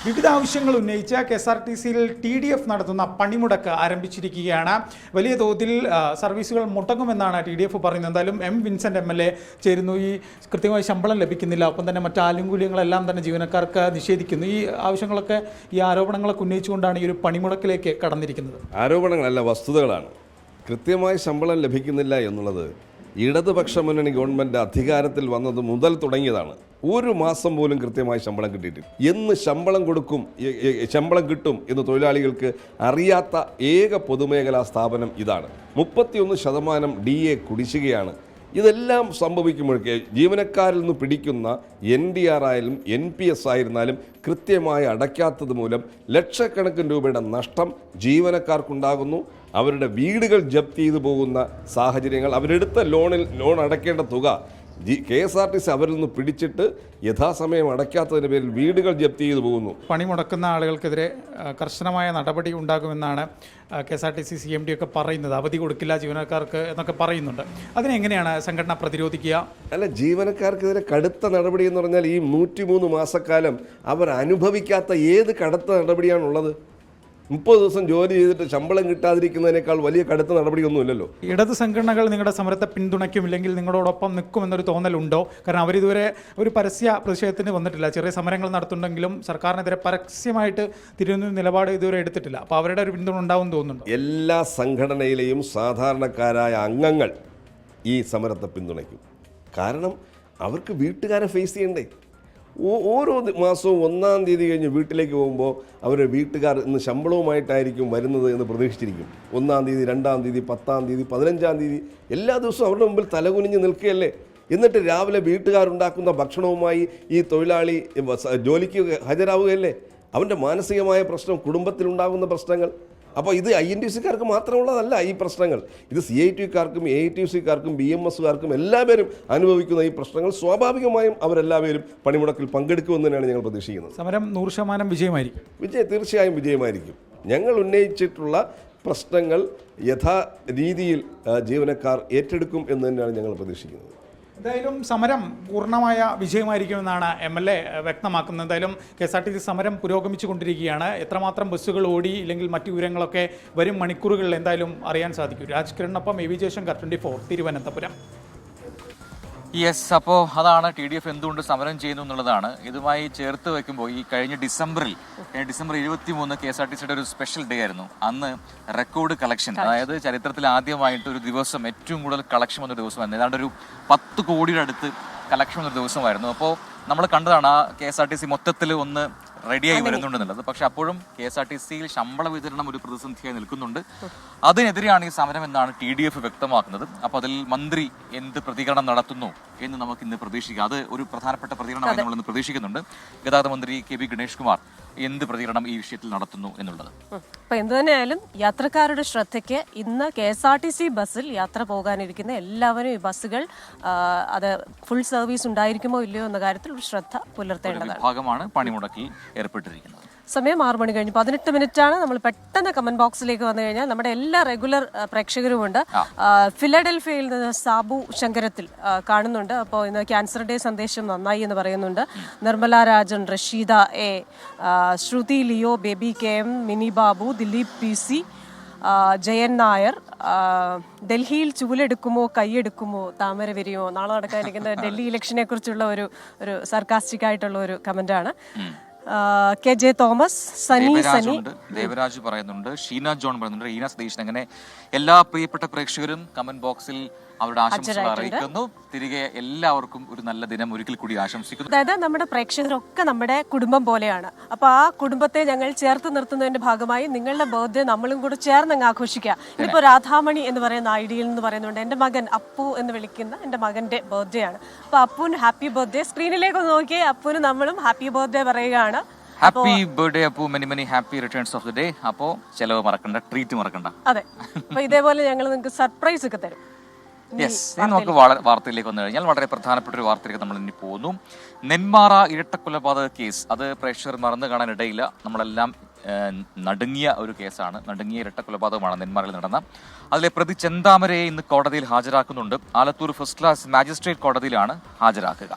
Speaker 4: വിവിധ ആവശ്യങ്ങൾ ഉന്നയിച്ച KSRTCയിൽ TDF നടത്തുന്ന പണിമുടക്ക് ആരംഭിച്ചിരിക്കുകയാണ്. വലിയ തോതിൽ സർവീസുകൾ മുടങ്ങുമെന്നാണ് TDF പറയുന്നത്. എന്തായാലും എം വിൻസെന്റ് MLA ചേരുന്നു. ഈ കൃത്യമായി ശമ്പളം ലഭിക്കുന്നില്ല, ഒപ്പം തന്നെ മറ്റ് ആനുകൂല്യങ്ങളെല്ലാം തന്നെ ജീവനക്കാർക്ക് നിഷേധിക്കുന്നു. ഈ ആവശ്യങ്ങളൊക്കെ, ഈ ആരോപണങ്ങളൊക്കെ ഉന്നയിച്ചുകൊണ്ടാണ് ഈ ഒരു പണിമുടക്കിലേക്ക് കടന്നിരിക്കുന്നത്.
Speaker 7: ആരോപണങ്ങളല്ല, വസ്തുതകളാണ്. കൃത്യമായി ശമ്പളം ലഭിക്കുന്നില്ല എന്നുള്ളത് ഇടതുപക്ഷ മുന്നണി ഗവൺമെൻറ് അധികാരത്തിൽ വന്നത് മുതൽ തുടങ്ങിയതാണ്. ഒരു മാസം പോലും കൃത്യമായി ശമ്പളം കിട്ടിയിട്ടില്ല. എന്ന് ശമ്പളം കിട്ടും എന്ന് തൊഴിലാളികൾക്ക് അറിയാത്ത ഏക പൊതുമേഖലാ സ്ഥാപനം ഇതാണ്. 31% DA കുടിശ്ശികയാണ്. ഇതെല്ലാം സംഭവിക്കുമ്പോഴേക്ക് ജീവനക്കാരിൽ നിന്ന് പിടിക്കുന്ന NDR ആയാലും NPS ആയിരുന്നാലും കൃത്യമായി അടയ്ക്കാത്തത് മൂലം ലക്ഷക്കണക്കിന് രൂപയുടെ നഷ്ടം ജീവനക്കാർക്കുണ്ടാകുന്നു. അവരുടെ വീടുകൾ ജപ്തി ചെയ്തു പോകുന്ന സാഹചര്യങ്ങൾ, അവരെടുത്ത ലോൺ അടയ്ക്കേണ്ട തുക KSRTC അവരിൽ നിന്ന് പിടിച്ചിട്ട് യഥാസമയം അടയ്ക്കാത്തതിൻ്റെ പേരിൽ വീടുകൾ ജപ്തി ചെയ്തു പോകുന്നു.
Speaker 4: പണിമുടക്കുന്ന ആളുകൾക്കെതിരെ കർശനമായ നടപടി ഉണ്ടാകുമെന്നാണ് KSRTC CMD ഒക്കെ പറയുന്നത്. അവധി കൊടുക്കില്ല ജീവനക്കാർക്ക് എന്നൊക്കെ പറയുന്നുണ്ട്. അതിനെങ്ങനെയാണ് സംഘടന പ്രതിരോധിക്കുക?
Speaker 7: അല്ല, ജീവനക്കാർക്കെതിരെ കടുത്ത നടപടി എന്ന് പറഞ്ഞാൽ ഈ 103 മാസക്കാലം അവർ അനുഭവിക്കാത്ത ഏത് കടുത്ത നടപടിയാണുള്ളത്? 30 ദിവസം ജോലി ചെയ്തിട്ട് ശമ്പളം കിട്ടാതിരിക്കുന്നതിനേക്കാൾ വലിയ കടുത്ത നടപടിയൊന്നുമില്ലല്ലോ.
Speaker 4: ഇടത് സംഘടനകൾ നിങ്ങളുടെ സമരത്തെ പിന്തുണയ്ക്കും, ഇല്ലെങ്കിൽ നിങ്ങളോടൊപ്പം നിൽക്കുമെന്നൊരു തോന്നലുണ്ടോ? കാരണം അവരിതുവരെ ഒരു പരസ്യ പ്രതിഷേധത്തിന് വന്നിട്ടില്ല. ചെറിയ സമരങ്ങൾ നടത്തുന്നുണ്ടെങ്കിലും സർക്കാരിനെതിരെ പരസ്യമായിട്ട് തിരുവനന്തപുരം നിലപാട് ഇതുവരെ എടുത്തിട്ടില്ല. അപ്പോൾ അവരുടെ ഒരു പിന്തുണ ഉണ്ടാവും തോന്നുന്നുണ്ടോ?
Speaker 7: എല്ലാ സംഘടനയിലെയും സാധാരണക്കാരായ അംഗങ്ങൾ ഈ സമരത്തെ പിന്തുണയ്ക്കും. കാരണം അവർക്ക് വീട്ടുകാരെ ഫേസ് ചെയ്യണ്ടേ? ഓരോ മാസവും 1-ാം തീയതി കഴിഞ്ഞ് വീട്ടിലേക്ക് പോകുമ്പോൾ അവരുടെ വീട്ടുകാർ ഇന്ന് ശമ്പളവുമായിട്ടായിരിക്കും വരുന്നത് എന്ന് പ്രതീക്ഷിച്ചിരിക്കും. 1-ാം തീയതി, 2-ാം തീയതി, 10-ാം തീയതി, 15-ാം തീയതി എല്ലാ ദിവസവും അവരുടെ മുമ്പിൽ തലകുനിഞ്ഞ് നിൽക്കുകയല്ലേ. എന്നിട്ട് രാവിലെ വീട്ടുകാരുണ്ടാക്കുന്ന ഭക്ഷണവുമായി ഈ തൊഴിലാളി ജോലിക്ക് ഹാജരാവുകയല്ലേ. അവൻ്റെ മാനസികമായ പ്രശ്നം, കുടുംബത്തിലുണ്ടാകുന്ന പ്രശ്നങ്ങൾ. അപ്പോൾ ഇത് INTUC-ക്കാർക്ക് മാത്രമുള്ളതല്ല ഈ പ്രശ്നങ്ങൾ. ഇത് CITU-ക്കാർക്കും AITUC-ക്കാർക്കും BMS-കാർക്കും എല്ലാവരും അനുഭവിക്കുന്ന ഈ പ്രശ്നങ്ങൾ സ്വാഭാവികമായും അവരെല്ലാവരും പണിമുടക്കിൽ പങ്കെടുക്കുമെന്ന് തന്നെയാണ് ഞങ്ങൾ പ്രതീക്ഷിക്കുന്നത്.
Speaker 4: സമരം 100% വിജയമായിരിക്കും.
Speaker 7: തീർച്ചയായും വിജയമായിരിക്കും. ഞങ്ങൾ ഉന്നയിച്ചിട്ടുള്ള പ്രശ്നങ്ങൾ യഥാരീതിയിൽ ജീവനക്കാർ ഏറ്റെടുക്കും എന്ന് തന്നെയാണ് ഞങ്ങൾ പ്രതീക്ഷിക്കുന്നത്.
Speaker 4: എന്തായാലും സമരം പൂർണ്ണമായ വിജയമായിരിക്കുമെന്നാണ് MLA വ്യക്തമാക്കുന്നത്. എന്തായാലും KSRTC സമരം പുരോഗമിച്ചു കൊണ്ടിരിക്കുകയാണ്. എത്രമാത്രം ബസ്സുകൾ ഓടി, ഇല്ലെങ്കിൽ മറ്റു വിവരങ്ങളൊക്കെ വരും മണിക്കൂറുകളിൽ എന്തായാലും അറിയാൻ സാധിക്കും. രാജ്കിരണിനൊപ്പം AV ജയശങ്കർ, 24, തിരുവനന്തപുരം.
Speaker 1: യെസ്, അപ്പോൾ അതാണ് TDF എന്തുകൊണ്ട് സമരം ചെയ്യുന്നു എന്നുള്ളതാണ്. ഇതുമായി ചേർത്ത് വെക്കുമ്പോൾ ഈ കഴിഞ്ഞ ഡിസംബർ 23 KSRTCയുടെ ഒരു സ്പെഷ്യൽ ഡേ ആയിരുന്നു. അന്ന് റെക്കോർഡ് കളക്ഷൻ, അതായത് ചരിത്രത്തിൽ ആദ്യമായിട്ട് ഒരു ദിവസം ഏറ്റവും കൂടുതൽ കളക്ഷൻ വന്ന ദിവസമായിരുന്നു. ഏതാണ്ട് ഒരു 10 കോടിയുടെ അടുത്ത് കളക്ഷൻ വന്ന ദിവസമായിരുന്നു. അപ്പോൾ നമ്മൾ കണ്ടതാണ് ആ KSRTC മൊത്തത്തിൽ ഒന്ന് റെഡിയായി വരുന്നുണ്ടെന്നുള്ളത്. പക്ഷെ അപ്പോഴും KSRTCയിൽ ശമ്പള വിതരണം ഒരു പ്രതിസന്ധിയായി നിൽക്കുന്നുണ്ട്. അതിനെതിരെയാണ് ഈ സമരം എന്നാണ് TDF വ്യക്തമാക്കുന്നത്. അപ്പോൾ അതിൽ മന്ത്രി എന്ത് പ്രതികരണം നടത്തുന്നു എന്ന് നമുക്ക് ഇന്ന് പ്രതീക്ഷിക്കാം. അത് ഒരു പ്രധാനപ്പെട്ട പ്രതികരണമായി നമ്മൾ ഇന്ന് പ്രതീക്ഷിക്കുന്നുണ്ട്. ഗതാഗത മന്ത്രി കെ ബി ഗണേഷ് കുമാർ എന്ത് പ്രതികരണം ഈ വിഷയത്തിൽ നടത്തുന്നു എന്നുള്ളത്.
Speaker 2: അപ്പൊ എന്തു തന്നെയായാലും യാത്രക്കാരുടെ ശ്രദ്ധയ്ക്ക് ഇന്ന് KSRTC ബസ്സിൽ യാത്ര പോകാനിരിക്കുന്ന എല്ലാവരും ഈ ബസ്സുകൾ അത് ഫുൾ സർവീസ് ഉണ്ടായിരിക്കുമോ ഇല്ലയോ എന്ന കാര്യത്തിൽ ഒരു ശ്രദ്ധ പുലർത്തേണ്ടതാണ്.
Speaker 1: ഭാഗമാണ് പണിമുടക്കിൽ ഏർപ്പെട്ടിരിക്കുന്നത്.
Speaker 2: സമയം 6 മണി കഴിഞ്ഞ് 18 മിനിറ്റാണ്. നമ്മൾ പെട്ടെന്ന് കമന്റ് ബോക്സിലേക്ക് വന്നു കഴിഞ്ഞാൽ നമ്മുടെ എല്ലാ റെഗുലർ പ്രേക്ഷകരുമുണ്ട്. ഫിലഡൽഫിയയിൽ നിന്ന് സാബു ശങ്കരത്തിൽ കാണുന്നുണ്ട്. അപ്പോൾ ഇന്ന് ക്യാൻസർ ഡേ സന്ദേശം നന്നായി എന്ന് പറയുന്നുണ്ട്. Nirmala Rajan, Rasheeda A, Shruthi Leo, Baby KM, Mini Babu, Dileep PC, Jayan Nair, ഡൽഹിയിൽ ചൂലെടുക്കുമോ കൈയെടുക്കുമോ താമര വിരിയുമോ, നാളെ നടക്കാനിരിക്കുന്ന ഡൽഹി ഇലക്ഷനെ കുറിച്ചുള്ള ഒരു സർക്കാസ്റ്റിക് ആയിട്ടുള്ള ഒരു കമന്റാണ്. KJ തോമസ്, സനി
Speaker 1: ദേവരാജ് പറയുന്നുണ്ട്, ഷീന ജോൺ പറയുന്നുണ്ട്, ഈന സതീശൻ, അങ്ങനെ എല്ലാ പ്രിയപ്പെട്ട പ്രേക്ഷകരും കമന്റ് ബോക്സിൽ അവരുടെ ആശംസകൾ അറിയിക്കുന്നു. തിരികെ എല്ലാവർക്കും ഒരു നല്ല ദിനം ഒരിക്കൽ കൂടി ആശംസിക്കുന്നു.
Speaker 2: അതായത് നമ്മുടെ പ്രേക്ഷകരൊക്കെ നമ്മുടെ കുടുംബം പോലെയാണ്. അപ്പൊ ആ കുടുംബത്തെ ഞങ്ങൾ ചേർത്ത് നിർത്തുന്നതിന്റെ ഭാഗമായി നിങ്ങളുടെ ബർത്ത്ഡേ നമ്മളും കൂടെ ചേർന്ന് അങ്ങ് ആഘോഷിക്കുക. ഇനിയിപ്പോ രാധാമണി എന്ന് പറയുന്ന ഐഡിയിൽ നിന്ന് പറയുന്നുണ്ട്, എന്റെ മകൻ അപ്പു എന്ന് വിളിക്കുന്ന എന്റെ മകന്റെ ബർത്ത്ഡേ ആണ്. അപ്പൊ അപ്പുവിന് ഹാപ്പി ബർത്ത്ഡേ. സ്ക്രീനിലേക്ക് നോക്കിയേ, അപ്പുവിന് നമ്മളും ഹാപ്പി ബർത്ത്ഡേ പറയുകയാണ്.
Speaker 1: Happy birthday Appu, many many happy returns of the day. അപ്പോ ചെലവ് മറക്കണ്ട, ട്രീറ്റ് മറക്കണ്ട.
Speaker 2: അതെ, അപ്പൊ ഇതേപോലെ ഞങ്ങൾ നിങ്ങൾക്ക് സർപ്രൈസ് ഒക്കെ തരും.
Speaker 1: യെസ്, ഇനി നമുക്ക് വാർത്തയിലേക്ക് വന്നു കഴിഞ്ഞാൽ വളരെ പ്രധാനപ്പെട്ട ഒരു വാർത്തയിലേക്ക് നമ്മൾ ഇനി പോകുന്നു. നെന്മാറ ഇരട്ടക്കൊലപാതക കേസ്, അത് പ്രേക്ഷകർ മറന്നു കാണാൻ ഇടയില്ല. നമ്മളെല്ലാം നടുങ്ങിയ ഒരു കേസാണ്, നടുങ്ങിയ ഇരട്ടക്കൊലപാതകമാണ് നെന്മാറയിൽ നടന്ന. അതിലെ പ്രതി ചെന്താമരയെ ഇന്ന് കോടതിയിൽ ഹാജരാക്കുന്നുണ്ട്. ആലത്തൂർ ഫസ്റ്റ് ക്ലാസ് മാജിസ്ട്രേറ്റ് കോടതിയിലാണ് ഹാജരാക്കുക.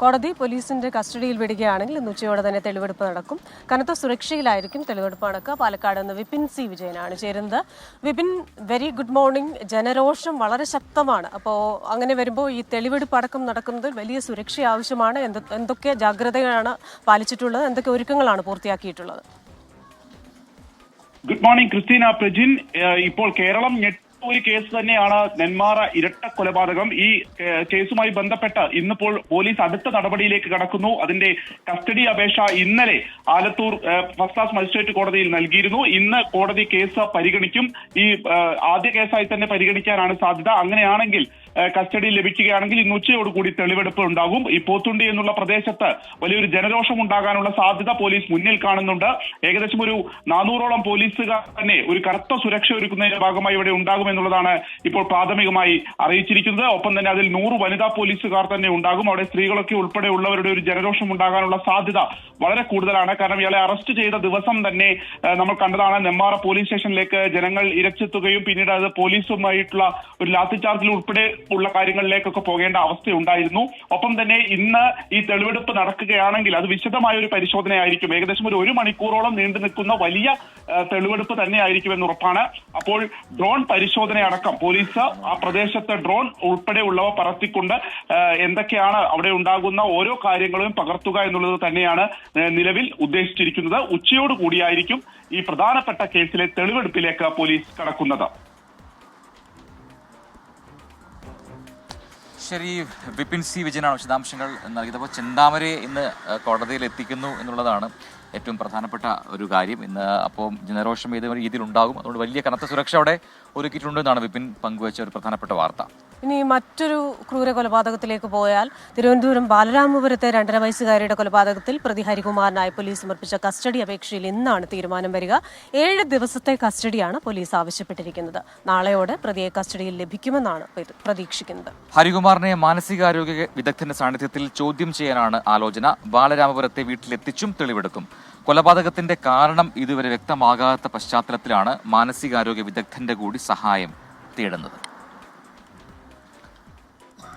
Speaker 2: കോടതി പോലീസിന്റെ കസ്റ്റഡിയിൽ വിടുകയാണെങ്കിൽ ഇന്ന് ഉച്ചയോടെ തന്നെ തെളിവെടുപ്പ് നടക്കും. കനത്ത സുരക്ഷയിലായിരിക്കും തെളിവെടുപ്പ് നടക്കുക. പാലക്കാട് നിന്ന് വിപിൻ C വിജയനാണ് ചേരുന്നത്. Vipin, very good morning. ജനരോഷം വളരെ ശക്തമാണ്. അപ്പോൾ അങ്ങനെ വരുമ്പോൾ ഈ തെളിവെടുപ്പ് അടക്കം നടക്കുന്നത് വലിയ സുരക്ഷ ആവശ്യമാണ്. എന്തൊക്കെ ജാഗ്രതകളാണ് പാലിച്ചിട്ടുള്ളത്, എന്തൊക്കെ ഒരുക്കങ്ങളാണ് പൂർത്തിയാക്കിയിട്ടുള്ളത്?
Speaker 8: Good morning Christina, Prajin. ഇപ്പോൾ കേരളം ഒരു കേസ് തന്നെയാണ് നെന്മാറ ഇരട്ട കൊലപാതകം. ഈ കേസുമായി ബന്ധപ്പെട്ട് ഇന്നിപ്പോൾ പോലീസ് അടുത്ത നടപടിയിലേക്ക് കടക്കുന്നു. അതിന്റെ കസ്റ്റഡി അപേക്ഷ ഇന്നലെ ആലത്തൂർ ഫസ്റ്റ് ക്ലാസ് മജിസ്ട്രേറ്റ് കോടതിയിൽ നൽകിയിരുന്നു. ഇന്ന് കോടതി കേസ് പരിഗണിക്കും. ഈ ആദ്യ കേസായി തന്നെ പരിഗണിക്കാനാണ് സാധ്യത. അങ്ങനെയാണെങ്കിൽ കസ്റ്റഡി ലഭിക്കുകയാണെങ്കിൽ ഇന്ന് ഉച്ചയോടുകൂടി തെളിവെടുപ്പ് ഉണ്ടാകും. ഈ പോത്തുണ്ടി എന്നുള്ള പ്രദേശത്ത് വലിയൊരു ജനരോഷം ഉണ്ടാകാനുള്ള സാധ്യത പോലീസ് മുന്നിൽ കാണുന്നുണ്ട്. ഏകദേശം ഒരു 400ഓളം പോലീസുകാർ തന്നെ ഒരു കനത്ത സുരക്ഷ ഒരുക്കുന്നതിന്റെ ഭാഗമായി ഇവിടെ ഉണ്ടാകുമെന്നുള്ളതാണ് ഇപ്പോൾ പ്രാഥമികമായി അറിയിച്ചിരിക്കുന്നത്. ഒപ്പം തന്നെ അതിൽ 100 വനിതാ പോലീസുകാർ തന്നെ ഉണ്ടാകും. അവിടെ സ്ത്രീകളൊക്കെ ഉൾപ്പെടെ ഉള്ളവരുടെ ഒരു ജനരോഷം ഉണ്ടാകാനുള്ള സാധ്യത വളരെ കൂടുതലാണ്. കാരണം ഇയാളെ അറസ്റ്റ് ചെയ്ത ദിവസം തന്നെ നമ്മൾ കണ്ടതാണ്, നെന്മാറ പോലീസ് സ്റ്റേഷനിലേക്ക് ജനങ്ങൾ ഇരച്ചെത്തുകയും പിന്നീട് അത് പോലീസുമായിട്ടുള്ള ഒരു ലാത്തിചാർജിൽ ഉൾപ്പെടെ ഉള്ള കാര്യങ്ങളിലേക്കൊക്കെ പോകേണ്ട അവസ്ഥയുണ്ടായിരുന്നു. ഒപ്പം തന്നെ ഇന്ന് ഈ തെളിവെടുപ്പ് നടക്കുകയാണെങ്കിൽ അത് വിശദമായ ഒരു പരിശോധനയായിരിക്കും. ഏകദേശം ഒരു 1 മണിക്കൂറോളം നീണ്ടു നിൽക്കുന്ന വലിയ തെളിവെടുപ്പ് തന്നെയായിരിക്കുമെന്ന് ഉറപ്പാണ്. അപ്പോൾ ഡ്രോൺ പരിശോധനയടക്കം പോലീസ് ആ പ്രദേശത്ത് ഡ്രോൺ ഉൾപ്പെടെയുള്ളവ പറത്തിക്കൊണ്ട് എന്തൊക്കെയാണ് അവിടെ ഉണ്ടാകുന്ന ഓരോ കാര്യങ്ങളും പകർത്തുക എന്നുള്ളത് തന്നെയാണ് നിലവിൽ ഉദ്ദേശിച്ചിരിക്കുന്നത്. ഉച്ചയോട് കൂടിയായിരിക്കും ഈ പ്രധാനപ്പെട്ട കേസിലെ തെളിവെടുപ്പിലേക്ക് പോലീസ് കടക്കുന്നത്.
Speaker 1: ശരി, വിപിൻ C വിജയനാണ് വിശദാംശങ്ങൾ നൽകിയത്. അപ്പോൾ ചെന്താമരയെ ഇന്ന് കോടതിയിൽ എത്തിക്കുന്നു എന്നുള്ളതാണ് ഏറ്റവും പ്രധാനപ്പെട്ട ഒരു കാര്യം. ഇന്ന് അപ്പോൾ ജനരോഷം ഏത് രീതിയിൽ ഉണ്ടാകും, അതുകൊണ്ട് വലിയ കനത്ത സുരക്ഷ അവിടെ ഒരുക്കിയിട്ടുണ്ടെന്നാണ് വിപിൻ പങ്കുവച്ച ഒരു പ്രധാനപ്പെട്ട വാർത്ത.
Speaker 2: ഇനി മറ്റൊരു ക്രൂര കൊലപാതകത്തിലേക്ക് പോയാൽ തിരുവനന്തപുരം ബാലരാമപുരത്തെ 2.5 വയസ്സുകാരിയുടെ കൊലപാതകത്തിൽ പ്രതി ഹരികുമാറിനായി പോലീസ് സമർപ്പിച്ച കസ്റ്റഡി അപേക്ഷയിൽ ഇന്നാണ് തീരുമാനം വരിക. 7 ദിവസത്തെ കസ്റ്റഡിയാണ് പോലീസ് ആവശ്യപ്പെട്ടിരിക്കുന്നത്. നാളെയോടെ പ്രതിയെ കസ്റ്റഡിയിൽ ലഭിക്കുമെന്നാണ് പ്രതീക്ഷിക്കുന്നത്.
Speaker 1: ഹരികുമാറിനെ മാനസികാരോഗ്യ വിദഗ്ധന്റെ സാന്നിധ്യത്തിൽ ചോദ്യം ചെയ്യാനാണ് ആലോചന. ബാലരാമപുരത്തെ വീട്ടിലെത്തിച്ചും തെളിവെടുക്കും. കൊലപാതകത്തിന്റെ കാരണം ഇതുവരെ വ്യക്തമാകാത്ത പശ്ചാത്തലത്തിലാണ് മാനസികാരോഗ്യ വിദഗ്ധന്റെ കൂടി സഹായം തേടുന്നത്.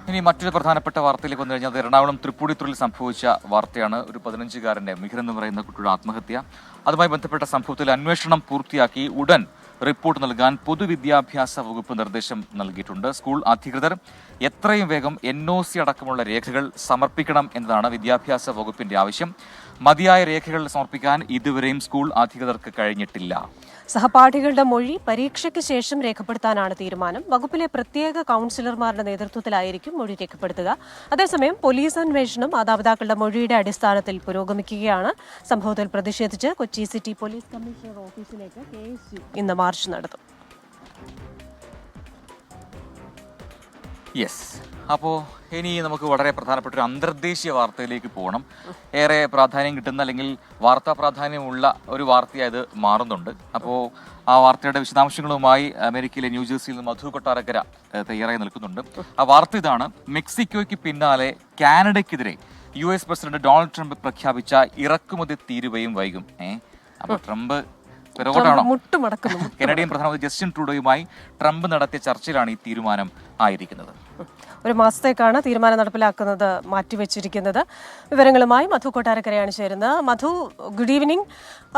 Speaker 1: ഇനി മറ്റൊരു പ്രധാനപ്പെട്ട വാർത്തയിലേക്ക് വന്നു കഴിഞ്ഞാൽ എറണാകുളം തൃപ്പൂണിത്തുറയിൽ സംഭവിച്ച വാർത്തയാണ്. ഒരു 15-കാരന്റെ മിഹിർ എന്ന് പറയുന്ന കുട്ടിയുടെ ആത്മഹത്യ. അതുമായി ബന്ധപ്പെട്ട സംഭവത്തിൽ അന്വേഷണം പൂർത്തിയാക്കി ഉടൻ റിപ്പോർട്ട് നൽകാൻ പൊതുവിദ്യാഭ്യാസ വകുപ്പ് നിർദ്ദേശം നൽകിയിട്ടുണ്ട്. സ്കൂൾ അധികൃതർ എത്രയും വേഗം NOC അടക്കമുള്ള രേഖകൾ സമർപ്പിക്കണം എന്നതാണ് വിദ്യാഭ്യാസ വകുപ്പിന്റെ ആവശ്യം. മതിയായ രേഖകൾ സമർപ്പിക്കാൻ ഇതുവരെയും സ്കൂൾ അധികൃതർക്ക് കഴിഞ്ഞിട്ടില്ല.
Speaker 2: സഹപാഠികളുടെ മൊഴി പരീക്ഷയ്ക്ക് ശേഷം രേഖപ്പെടുത്താനാണ് തീരുമാനം. വകുപ്പിലെ പ്രത്യേക കൗൺസിലർമാരുടെ നേതൃത്വത്തിലായിരിക്കും മൊഴി രേഖപ്പെടുത്തുക. അതേസമയം പോലീസ് അന്വേഷണം മാതാപിതാക്കളുടെ മൊഴിയുടെ അടിസ്ഥാനത്തിൽ പുരോഗമിക്കുകയാണ്. സംഭവത്തിൽ പ്രതിഷേധിച്ച് കൊച്ചി സിറ്റി പോലീസ് കമ്മീഷണർ ഓഫീസിലേക്ക് KSU ഇന്ന് മാർച്ച് നടത്തും.
Speaker 1: യെസ്, അപ്പോൾ ഇനി നമുക്ക് വളരെ പ്രധാനപ്പെട്ട ഒരു അന്തർദേശീയ വാർത്തയിലേക്ക് പോകണം. ഏറെ പ്രാധാന്യം കിട്ടുന്ന അല്ലെങ്കിൽ വാർത്താ പ്രാധാന്യമുള്ള ഒരു വാർത്തയായി ഇത് മാറുന്നുണ്ട്. അപ്പോൾ ആ വാർത്തയുടെ വിശദാംശങ്ങളുമായി അമേരിക്കയിലെ ന്യൂജേഴ്സിയിൽ നിന്ന് മധു കൊട്ടാരക്കര തയ്യാറായി നിൽക്കുന്നുണ്ട്. ആ വാർത്ത ഇതാണ്: മെക്സിക്കോയ്ക്ക് പിന്നാലെ കാനഡയ്ക്കെതിരെ US പ്രസിഡന്റ് ഡൊണാൾഡ് ട്രംപ് പ്രഖ്യാപിച്ച ഇറക്കുമതി തീരുവയും വൈകും. അപ്പോൾ ട്രംപ് കനഡിയൻ പ്രധാനമന്ത്രി ജസ്റ്റിൻ ട്രൂഡോയുമായി ട്രംപ് നടത്തിയ ചർച്ചയിലാണ് ഈ തീരുമാനം ആയിരിക്കുന്നത്.
Speaker 2: ഒരു മാസത്തേക്കാണ് തീരുമാനം നടപ്പിലാക്കുന്നത് മാറ്റിവെച്ചിരിക്കുന്നത്. വിവരങ്ങളുമായി മധു കൊട്ടാരക്കരയാണ് ചേരുന്നത്. മധു, ഗുഡ് ഈവനിങ്.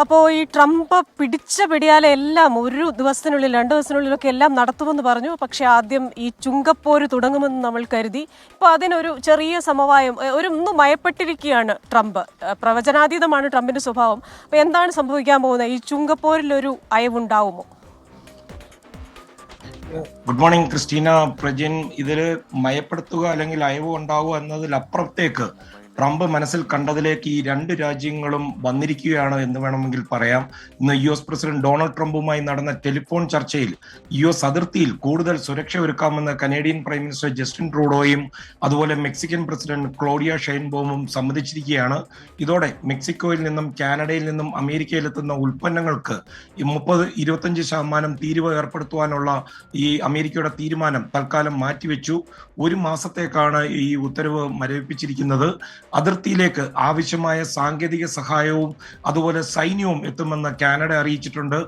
Speaker 2: അപ്പോൾ ഈ ട്രംപ് പിടിച്ച പിടിയാലെ എല്ലാം ഒരു ദിവസത്തിനുള്ളിൽ 2 ദിവസത്തിനുള്ളിലൊക്കെ എല്ലാം നടത്തുമെന്ന് പറഞ്ഞു. പക്ഷേ ആദ്യം ഈ ചുങ്കപ്പോര് തുടങ്ങുമെന്ന് നമ്മൾ കരുതി. ഇപ്പോൾ അതിനൊരു ചെറിയ സമവായം, ഒന്ന് മയപ്പെട്ടിരിക്കുകയാണ് ട്രംപ്. പ്രവചനാതീതമാണ് ട്രംപിന്റെ സ്വഭാവം. അപ്പോൾ എന്താണ് സംഭവിക്കാൻ പോകുന്നത്? ഈ ചുങ്കപ്പോരിലൊരു അയവുണ്ടാവുമോ?
Speaker 9: Good morning Christina, Prajin. ഇതിൽ മയപ്പെടുത്തുക അല്ലെങ്കിൽ അയവ് ഉണ്ടാവുക എന്നതിലപ്പുറത്തേക്ക് ട്രംപ് മനസ്സിൽ കണ്ടതിലേക്ക് ഈ 2 രാജ്യങ്ങളും വന്നിരിക്കുകയാണ് എന്ന് വേണമെങ്കിൽ പറയാം. ഇന്ന് US പ്രസിഡന്റ് ഡൊണാൾഡ് ട്രംപുമായി നടന്ന ടെലിഫോൺ ചർച്ചയിൽ US അതിർത്തിയിൽ കൂടുതൽ സുരക്ഷ ഒരുക്കാമെന്ന് കനേഡിയൻ പ്രൈം മിനിസ്റ്റർ ജസ്റ്റിൻ ട്രൂഡോയും അതുപോലെ മെക്സിക്കൻ പ്രസിഡന്റ് ക്ലോഡിയ ഷെയ്ൻബോമും സമ്മതിച്ചിരിക്കുകയാണ്. ഇതോടെ മെക്സിക്കോയിൽ നിന്നും കാനഡയിൽ നിന്നും അമേരിക്കയിലെത്തുന്ന ഉൽപ്പന്നങ്ങൾക്ക് 25% തീരുവ ഏർപ്പെടുത്തുവാനുള്ള ഈ അമേരിക്കയുടെ തീരുമാനം തൽക്കാലം മാറ്റിവെച്ചു. 1 മാസത്തേക്കാണ് ഈ ഉത്തരവ് മരവിപ്പിച്ചിരിക്കുന്നത്. അതിർത്തിയിലേക്ക് ആവശ്യമായ സാങ്കേതിക സഹായവും അതുപോലെ സൈന്യവും എത്തുമെന്ന് കാനഡ അറിയിച്ചിട്ടുണ്ട്.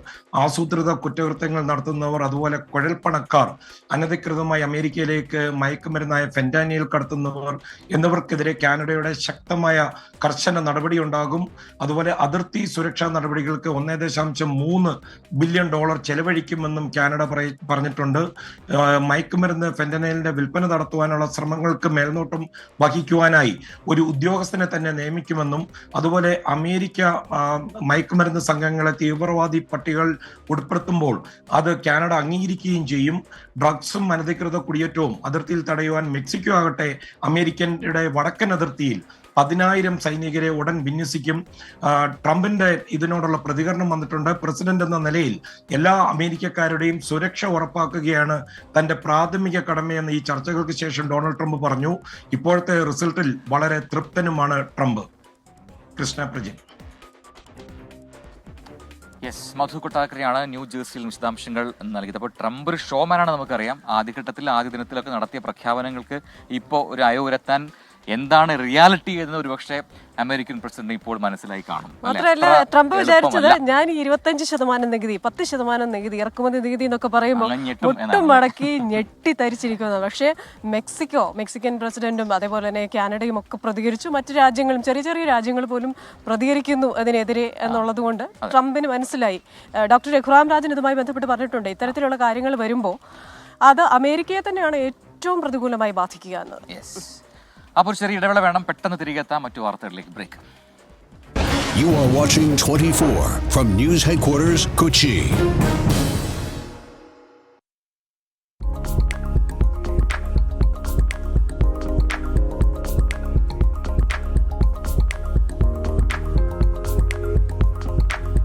Speaker 9: ആസൂത്രിത കുറ്റകൃത്യങ്ങൾ നടത്തുന്നവർ, അതുപോലെ കുഴൽപ്പണക്കാർ, അനധികൃതമായി അമേരിക്കയിലേക്ക് മയക്കുമരുന്നായ ഫെന്റാനിയൽ കടത്തുന്നവർ എന്നിവർക്കെതിരെ കാനഡയുടെ ശക്തമായ കർശന നടപടി ഉണ്ടാകും. അതുപോലെ അതിർത്തി സുരക്ഷാ നടപടികൾക്ക് $1.3 ബില്യൺ ചെലവഴിക്കുമെന്നും കാനഡ പറഞ്ഞിട്ടുണ്ട്. മയക്കുമരുന്ന് ഫെന്റനൈലിന്റെ വിൽപ്പന നടത്തുവാനുള്ള ശ്രമങ്ങൾക്ക് മേൽനോട്ടം വഹിക്കുവാനായി ഒരു ഉദ്യോഗസ്ഥനെ തന്നെ നിയമിക്കുമെന്നും അതുപോലെ അമേരിക്ക മയക്കുമരുന്ന് സംഘങ്ങളെ തീവ്രവാദി പട്ടികകൾ ഉൾപ്പെടുത്തുമ്പോൾ അത് കാനഡ അംഗീകരിക്കുകയും ചെയ്യും. ഡ്രഗ്സും അനധികൃത കുടിയേറ്റവും അതിർത്തിയിൽ തടയുവാൻ മെക്സിക്കോ ആകട്ടെ അമേരിക്കയുടെ വടക്കൻ അതിർത്തിയിൽ 10,000 സൈനികരെ ഉടൻ വിന്യസിക്കും. ട്രംപിന്റെ ഇതിനോടുള്ള പ്രതികരണം വന്നിട്ടുണ്ട്. പ്രസിഡന്റ് എന്ന നിലയിൽ എല്ലാ അമേരിക്കക്കാരുടെയും സുരക്ഷ ഉറപ്പാക്കുകയാണ് തന്റെ പ്രാഥമിക കടമയെന്ന് ഈ ചർച്ചകൾക്ക് ശേഷം ഡൊണാൾഡ് ട്രംപ് പറഞ്ഞു. ഇപ്പോഴത്തെ റിസൾട്ടിൽ വളരെ തൃപ്തനുമാണ് ട്രംപ്. കൃഷ്ണ, പ്രജിൻ.
Speaker 1: മധു കൊട്ടാരക്കരയാണ് ന്യൂ ജേഴ്സിയിൽ വിശദാംശങ്ങൾ നൽകിയത്. അപ്പോൾ ട്രംപ് ഒരു ഷോമാനാണ് നമുക്കറിയാം. ആദ്യഘട്ടത്തിൽ ആദ്യ ദിനത്തിലൊക്കെ നടത്തിയ പ്രഖ്യാപനങ്ങൾക്ക് ഇപ്പോൾ ഒരു അയവുരത്താൻ എന്താണ് റിയാലിറ്റി എന്ന് ഒരുപക്ഷെ അമേരിക്കൻ പ്രസിഡന്റ് ഇപ്പോൾ മനസ്സിലായി കാണും.
Speaker 2: മാത്രമല്ല, ട്രംപ് വിചാരിച്ചത് ഞാൻ 25% നികുതി, 10% നികുതി, ഇറക്കുമതി നികുതി എന്നൊക്കെ പറയുമ്പോൾ ഒട്ടും മടക്കി ഞെട്ടിത്തരിച്ചിരിക്കുന്നത്. പക്ഷേ മെക്സിക്കൻ പ്രസിഡന്റും അതേപോലെ തന്നെ കാനഡയും ഒക്കെ പ്രതികരിച്ചു. മറ്റു രാജ്യങ്ങളും, ചെറിയ ചെറിയ രാജ്യങ്ങൾ പോലും പ്രതികരിക്കുന്നു അതിനെതിരെ എന്നുള്ളത് കൊണ്ട് ട്രംപിന് മനസ്സിലായി. ഡോക്ടർ രഘുറാം രാജൻ ഇതുമായി ബന്ധപ്പെട്ട് പറഞ്ഞിട്ടുണ്ട്, ഇത്തരത്തിലുള്ള കാര്യങ്ങൾ വരുമ്പോൾ അത് അമേരിക്കയെ തന്നെയാണ് ഏറ്റവും പ്രതികൂലമായി ബാധിക്കുക എന്നത്.
Speaker 1: അപ്പോൾ ചെറിയ ഇടവേള വേണം, പെട്ടെന്ന് തിരികെ എത്താം മറ്റു വാർത്തകളിലേക്ക്. Break.
Speaker 10: You are watching 24 from News Headquarters, Kochi.